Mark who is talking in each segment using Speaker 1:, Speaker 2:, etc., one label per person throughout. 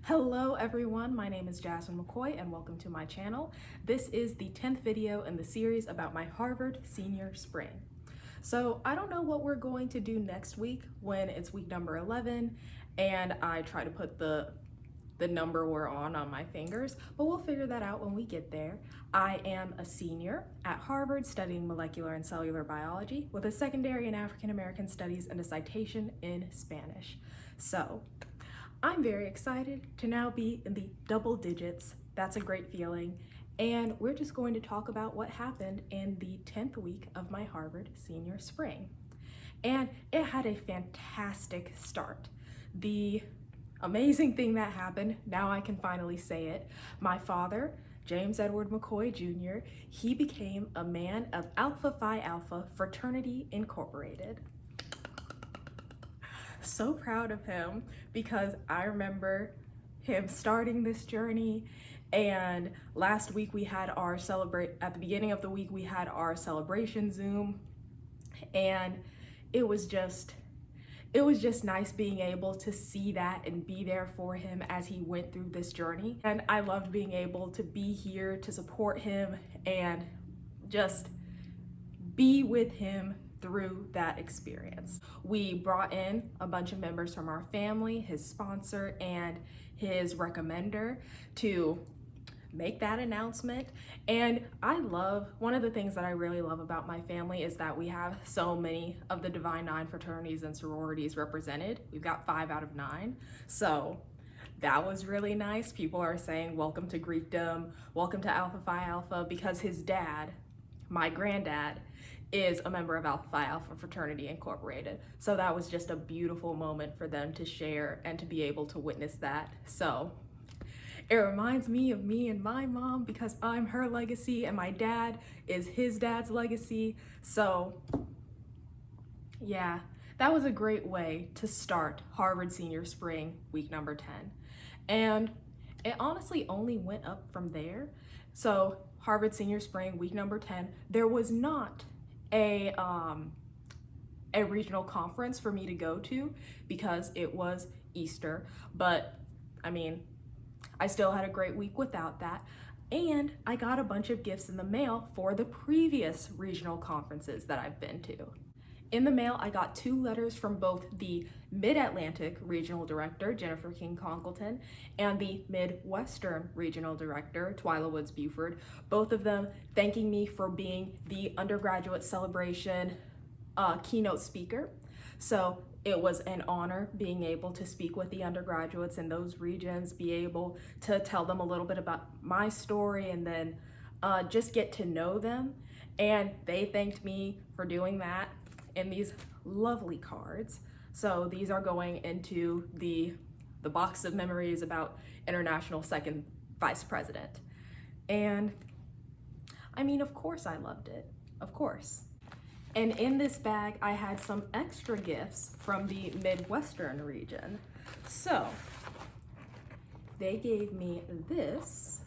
Speaker 1: Hello everyone, my name is Jasmine McCoy and welcome to my channel. This is the 10th video in the series about my Harvard senior spring. So I don't know what we're going to do next week when it's week number 11 and I try to put the number we're on my fingers, but we'll figure that out when we get there. I am a senior at Harvard studying molecular and cellular biology with a secondary in African American studies and a citation in Spanish. So I'm very excited to now be in the double digits. That's a great feeling. And we're just going to talk about what happened in the 10th week of my Harvard senior spring. And it had a fantastic start. The amazing thing that happened, now I can finally say it, my father, James Edward McCoy Jr., he became a man of Alpha Phi Alpha Fraternity Incorporated. So proud of him because I remember him starting this journey, and last week we had our at the beginning of the week we had our celebration Zoom, and it was just nice being able to see that and be there for him as he went through this journey. And I loved being able to be here to support him and just be with him through that experience. We brought in a bunch of members from our family, his sponsor and his recommender, to make that announcement. And one of the things that I really love about my family is that we have so many of the Divine Nine fraternities and sororities represented. We've got 5 out of 9. So that was really nice. People are saying, welcome to Greekdom, welcome to Alpha Phi Alpha, because his dad, my granddad, is a member of Alpha Phi Alpha Fraternity Incorporated. So that was just a beautiful moment for them to share and to be able to witness that. So it reminds me of me and my mom because I'm her legacy and my dad is his dad's legacy. So yeah, that was a great way to start Harvard Senior Spring week number 10. And it honestly only went up from there. So Harvard Senior Spring week number 10, there was not a regional conference for me to go to because it was Easter, but I mean, I still had a great week without that. And I got a bunch of gifts in the mail for the previous regional conferences that I've been to. In the mail, I got 2 letters from both the Mid-Atlantic Regional Director, Jennifer King Congleton, and the Midwestern Regional Director, Twyla Woods Buford, both of them thanking me for being the undergraduate celebration keynote speaker. So it was an honor being able to speak with the undergraduates in those regions, be able to tell them a little bit about my story, and then just get to know them. And they thanked me for doing that in these lovely cards. So these are going into the box of memories about International Second Vice President. And I mean, of course I loved it, of course. And in this bag, I had some extra gifts from the Midwestern region. So they gave me this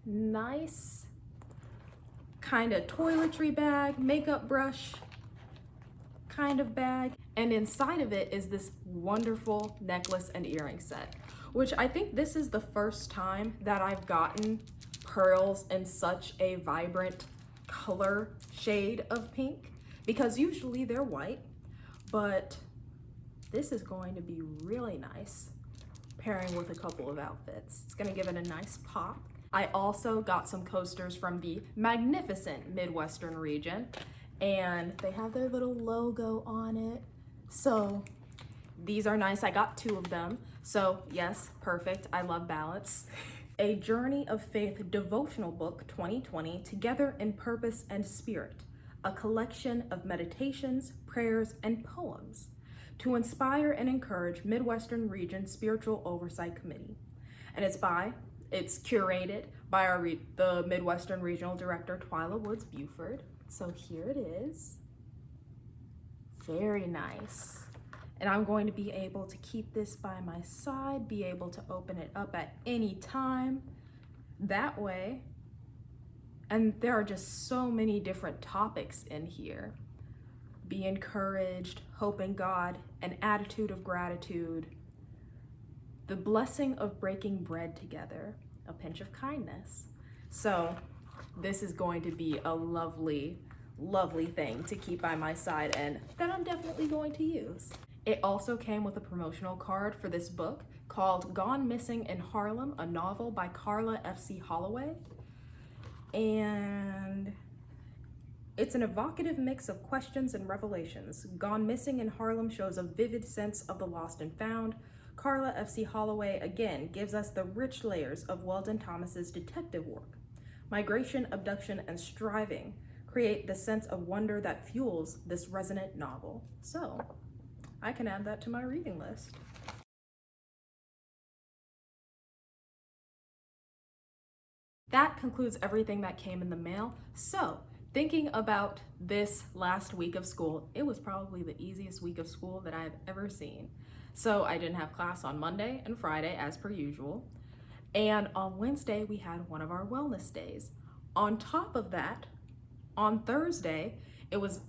Speaker 1: nice kind of toiletry bag, makeup brush kind of bag, and inside of it is this wonderful necklace and earring set, which I think this is the first time that I've gotten pearls in such a vibrant color shade of pink, because usually they're white, but this is going to be really nice pairing with a couple of outfits. It's gonna give it a nice pop. I also got some coasters from the magnificent Midwestern region, and they have their little logo on it. So these are nice. I got 2 of them. So yes, perfect. I love balance. A Journey of Faith devotional book 2020, Together in Purpose and Spirit, a collection of meditations, prayers, and poems to inspire and encourage Midwestern Region Spiritual Oversight Committee. And it's curated by the Midwestern Regional Director, Twyla Woods Buford. So here it is. Very nice. And I'm going to be able to keep this by my side, be able to open it up at any time. That way, and there are just so many different topics in here. Be encouraged, hope in God, an attitude of gratitude, the blessing of breaking bread together, a pinch of kindness. So this is going to be a lovely, lovely thing to keep by my side and that I'm definitely going to use. It also came with a promotional card for this book called Gone Missing in Harlem, a novel by Carla F.C. Holloway. And it's an evocative mix of questions and revelations. Gone Missing in Harlem shows a vivid sense of the lost and found. Carla F.C. Holloway again gives us the rich layers of Weldon Thomas's detective work. Migration, abduction, and striving create the sense of wonder that fuels this resonant novel. So I can add that to my reading list. That concludes everything that came in the mail. So thinking about this last week of school, it was probably the easiest week of school that I've ever seen. So I didn't have class on Monday and Friday as per usual. And on Wednesday, we had one of our wellness days. On top of that, on Thursday, it was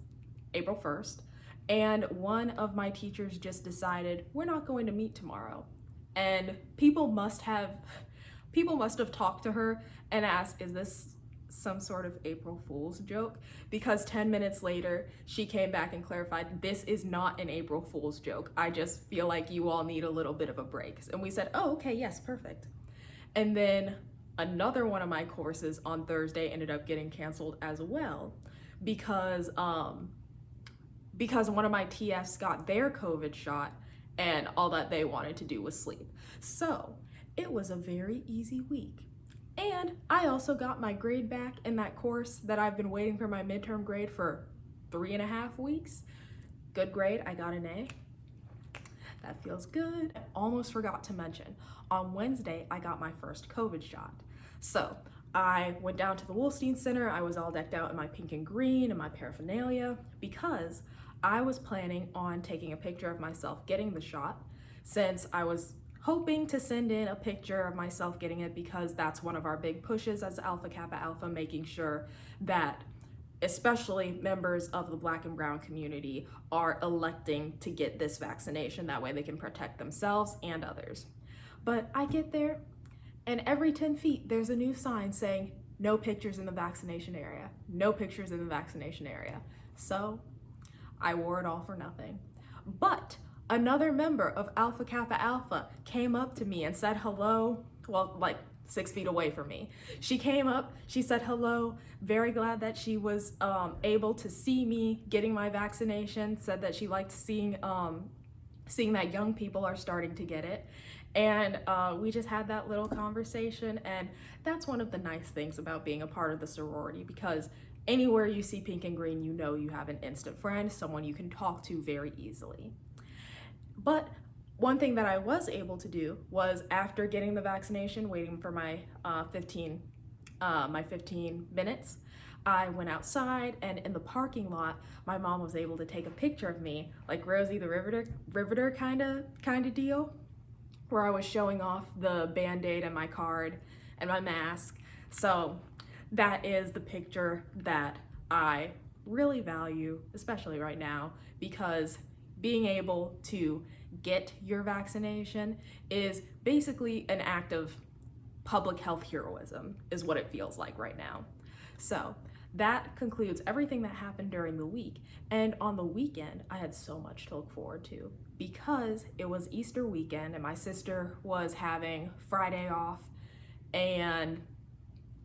Speaker 1: April 1st, and one of my teachers just decided we're not going to meet tomorrow. And people must have talked to her and asked, is this some sort of April Fool's joke? Because 10 minutes later, she came back and clarified, this is not an April Fool's joke. I just feel like you all need a little bit of a break. And we said, oh, okay, yes, perfect. And then another one of my courses on Thursday ended up getting canceled as well because one of my TFs got their COVID shot and all that they wanted to do was sleep. So it was a very easy week. And I also got my grade back in that course that I've been waiting for my midterm grade for 3.5 weeks. Good grade, I got an A. That feels good. I almost forgot to mention, on Wednesday, I got my first COVID shot. So I went down to the Wolstein Center. I was all decked out in my pink and green and my paraphernalia because I was planning on taking a picture of myself getting the shot, since I was hoping to send in a picture of myself getting it, because that's one of our big pushes as Alpha Kappa Alpha, making sure that especially members of the Black and brown community are electing to get this vaccination. That way they can protect themselves and others. But I get there, and every 10 feet, there's a new sign saying, no pictures in the vaccination area, no pictures in the vaccination area. So I wore it all for nothing. But another member of Alpha Kappa Alpha came up to me and said hello, well, like 6 feet away from me. She came up, she said hello, very glad that she was able to see me getting my vaccination, said that she liked seeing that young people are starting to get it. And we just had that little conversation, and that's one of the nice things about being a part of the sorority, because anywhere you see pink and green, you know you have an instant friend, someone you can talk to very easily. But one thing that I was able to do was, after getting the vaccination, waiting for my 15 minutes, I went outside, and in the parking lot, my mom was able to take a picture of me, like Rosie the Riveter kind of deal, where I was showing off the Band-Aid and my card and my mask. So that is the picture that I really value, especially right now, because being able to get your vaccination is basically an act of public health heroism, is what it feels like right now. So that concludes everything that happened during the week. And on the weekend, I had so much to look forward to, because it was Easter weekend and my sister was having Friday off, and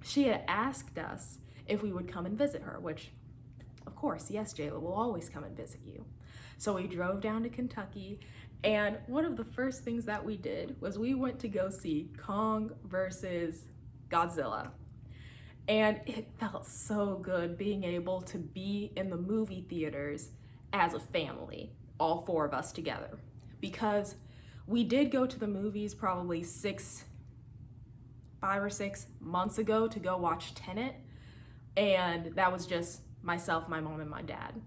Speaker 1: she had asked us if we would come and visit her, which, of course, yes, Jayla, we'll always come and visit you. So we drove down to Kentucky, and one of the first things that we did was we went to go see Kong versus Godzilla. And it felt so good being able to be in the movie theaters as a family, all 4 of us together. Because we did go to the movies probably 5 or 6 months ago to go watch Tenet, and that was just myself, my mom, and my dad.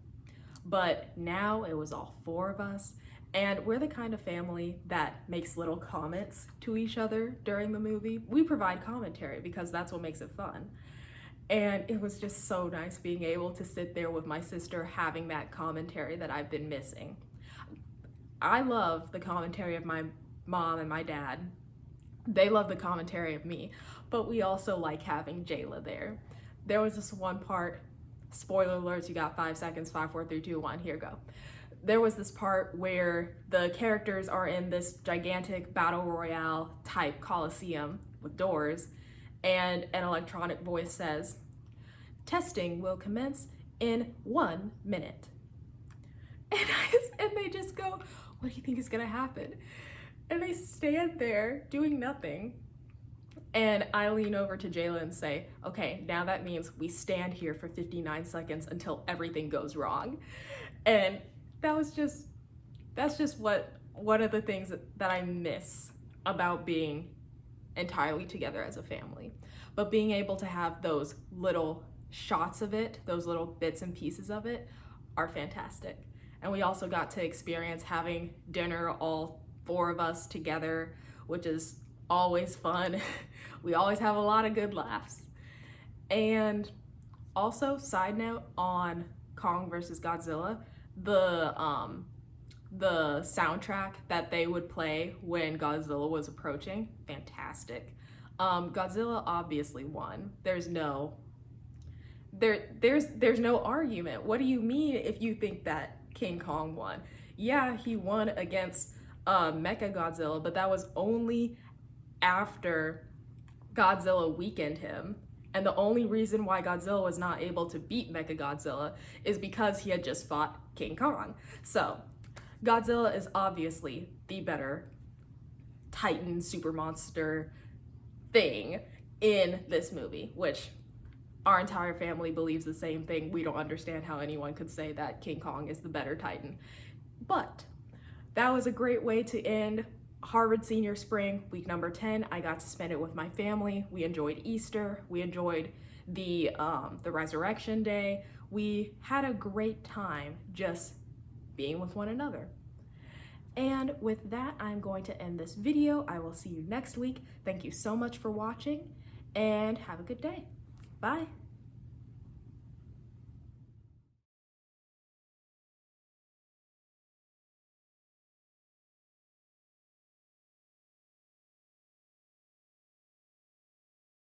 Speaker 1: But now it was all 4 of us, and we're the kind of family that makes little comments to each other during the movie. We provide commentary because that's what makes it fun. And it was just so nice being able to sit there with my sister, having that commentary that I've been missing. I love the commentary of my mom and my dad, they love the commentary of me, but we also like having Jayla there. There was this one part, spoiler alerts, you got 5 seconds, 5, 4, 3, 2, 1, here go. There was this part where the characters are in this gigantic battle royale type coliseum with doors, and an electronic voice says, "Testing will commence in 1 minute." And they just go, "What do you think is gonna happen?" And they stand there doing nothing. And I lean over to Jayla and say, "Okay, now that means we stand here for 59 seconds until everything goes wrong." And that's just one of the things that I miss about being entirely together as a family. But being able to have those little shots of it, those little bits and pieces of it, are fantastic. And we also got to experience having dinner, all 4 of us together, which is always fun. We always have a lot of good laughs. And also, side note on Kong versus Godzilla, the soundtrack that they would play when Godzilla was approaching, fantastic. Godzilla obviously won. There's no argument. What do you mean if you think that King Kong won? Yeah, he won against Mechagodzilla, but that was only after Godzilla weakened him. And the only reason why Godzilla was not able to beat Mechagodzilla is because he had just fought King Kong. So Godzilla is obviously the better Titan super monster thing in this movie, which our entire family believes the same thing. We don't understand how anyone could say that King Kong is the better Titan. But that was a great way to end Harvard Senior Spring, week number 10. I got to spend it with my family. We enjoyed Easter. We enjoyed the Resurrection Day. We had a great time just being with one another. And with that, I'm going to end this video. I will see you next week. Thank you so much for watching, and have a good day. Bye.